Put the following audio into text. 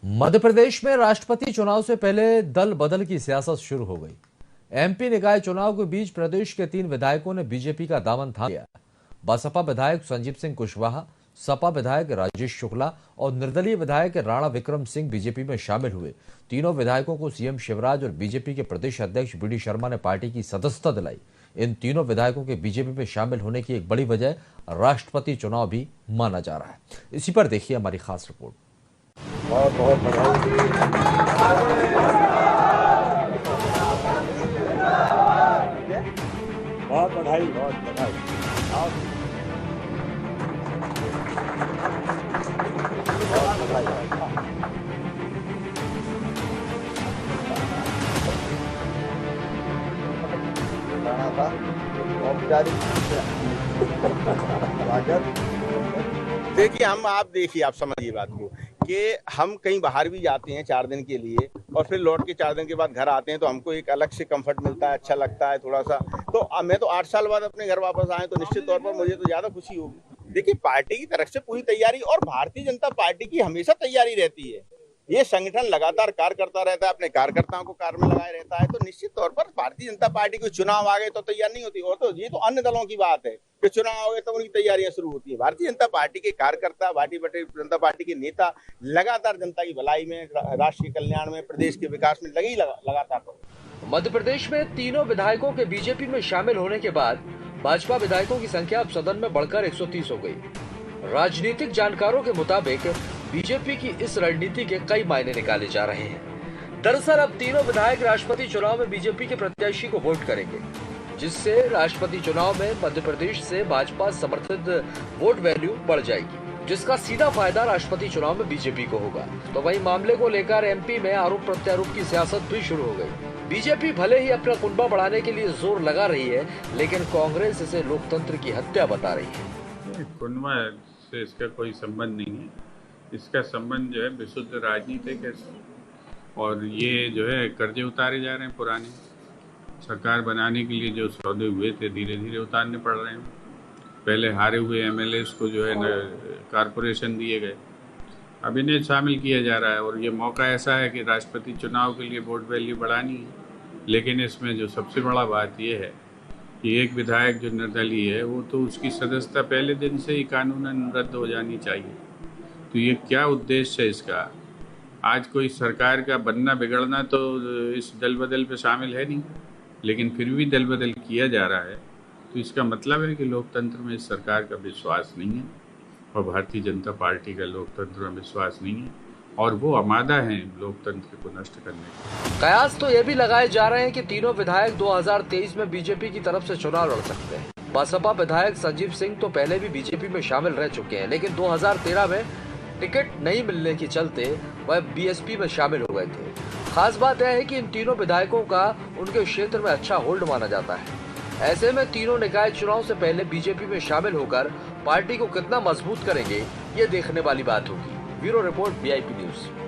मध्य प्रदेश में राष्ट्रपति चुनाव से पहले दल बदल की सियासत शुरू हो गई। एमपी निकाय चुनाव के बीच प्रदेश के 3 विधायकों ने बीजेपी का दामन थाम लिया। बसपा विधायक संजीव सिंह कुशवाहा, सपा विधायक राजेश शुक्ला और निर्दलीय विधायक राणा विक्रम सिंह बीजेपी में शामिल हुए। तीनों विधायकों को सीएम शिवराज और बीजेपी के प्रदेश अध्यक्ष बीडी शर्मा ने पार्टी की सदस्यता दिलाई। इन तीनों विधायकों के बीजेपी में शामिल होने की एक बड़ी वजह राष्ट्रपति चुनाव भी माना जा रहा है। इसी पर देखिए हमारी खास रिपोर्ट। बहुत बहुत बधाई। बहुत बधाई, बहुत बधाई। बहुत बधाई। देखिए आप देखिए, आप समझिए बात को कि हम कहीं बाहर भी जाते हैं 4 दिन के लिए और फिर लौट के 4 दिन के बाद घर आते हैं तो हमको एक अलग से कंफर्ट मिलता है, अच्छा लगता है थोड़ा सा। तो मैं तो 8 साल बाद अपने घर वापस आए तो निश्चित तौर पर मुझे तो ज्यादा खुशी होगी। देखिए, पार्टी की तरफ से पूरी तैयारी और भारतीय जनता पार्टी की हमेशा तैयारी रहती है। ये संगठन लगातार कार्य करता रहता है, अपने कार्यकर्ताओं को कार्य में लगाए रहता है। तो निश्चित तौर पर भारतीय जनता पार्टी को चुनाव आ गए तो तैयार नहीं होती, और तो ये तो अन्य दलों की बात है कि चुनाव आ गए तो उनकी तैयारियां शुरू होती है। भारतीय जनता पार्टी के कार्यकर्ता, भारतीय जनता पार्टी के नेता लगातार जनता की भलाई में, राष्ट्र के कल्याण में, प्रदेश के विकास में लगे ही लगातार। मध्य प्रदेश में तीनों विधायकों के बीजेपी में शामिल होने के बाद भाजपा विधायकों की संख्या अब सदन में बढ़कर 130 हो गई। राजनीतिक जानकारों के मुताबिक बीजेपी की इस रणनीति के कई मायने निकाले जा रहे हैं। दरअसल अब तीनों विधायक राष्ट्रपति चुनाव में बीजेपी के प्रत्याशी को वोट करेंगे, जिससे राष्ट्रपति चुनाव में मध्य प्रदेश से भाजपा समर्थित वोट वैल्यू बढ़ जाएगी, जिसका सीधा फायदा राष्ट्रपति चुनाव में बीजेपी को होगा। तो वहीं मामले को लेकर एमपी में आरोप प्रत्यारोप की सियासत भी शुरू हो गई। बीजेपी भले ही अपना कुनबा बढ़ाने के लिए जोर लगा रही है, लेकिन कांग्रेस इसे लोकतंत्र की हत्या बता रही है। कुनबा से इसका कोई संबंध नहीं है। इसका संबंध जो है विशुद्ध राजनीतिक है, और ये जो है कर्जे उतारे जा रहे हैं पुराने। सरकार बनाने के लिए जो सौदे हुए थे धीरे धीरे उतारने पड़ रहे हैं। पहले हारे हुए एमएलएस को जो है कारपोरेशन दिए गए, अब इन्हें शामिल किया जा रहा है। और ये मौका ऐसा है कि राष्ट्रपति चुनाव के लिए वोट वैल्यू बढ़ानी है। लेकिन इसमें जो सबसे बड़ा बात यह है कि एक विधायक जो निर्दलीय है वो तो उसकी सदस्यता पहले दिन से ही कानूनन रद्द हो जानी चाहिए। तो ये क्या उद्देश्य है इसका? आज कोई सरकार का बनना बिगड़ना तो इस दल बदल पे शामिल है नहीं, लेकिन फिर भी दल बदल किया जा रहा है। तो इसका मतलब है कि लोकतंत्र में इस सरकार का विश्वास नहीं है और भारतीय जनता पार्टी का लोकतंत्र में विश्वास नहीं है, और वो आमादा हैं लोकतंत्र को नष्ट करने के। कयास तो ये भी लगाए जा रहे हैं कि तीनों विधायक 2023 में बीजेपी की तरफ से चुनाव लड़ सकते हैं। बसपा विधायक संजीव सिंह तो पहले भी बीजेपी में शामिल रह चुके हैं, लेकिन 2013 में टिकट नहीं मिलने के चलते वह बीएसपी में शामिल हो गए थे। खास बात यह है कि इन तीनों विधायकों का उनके क्षेत्र में अच्छा होल्ड माना जाता है। ऐसे में तीनों निकाय चुनाव से पहले बीजेपी में शामिल होकर पार्टी को कितना मजबूत करेंगे, ये देखने वाली बात होगी। Bureau report, VIP news.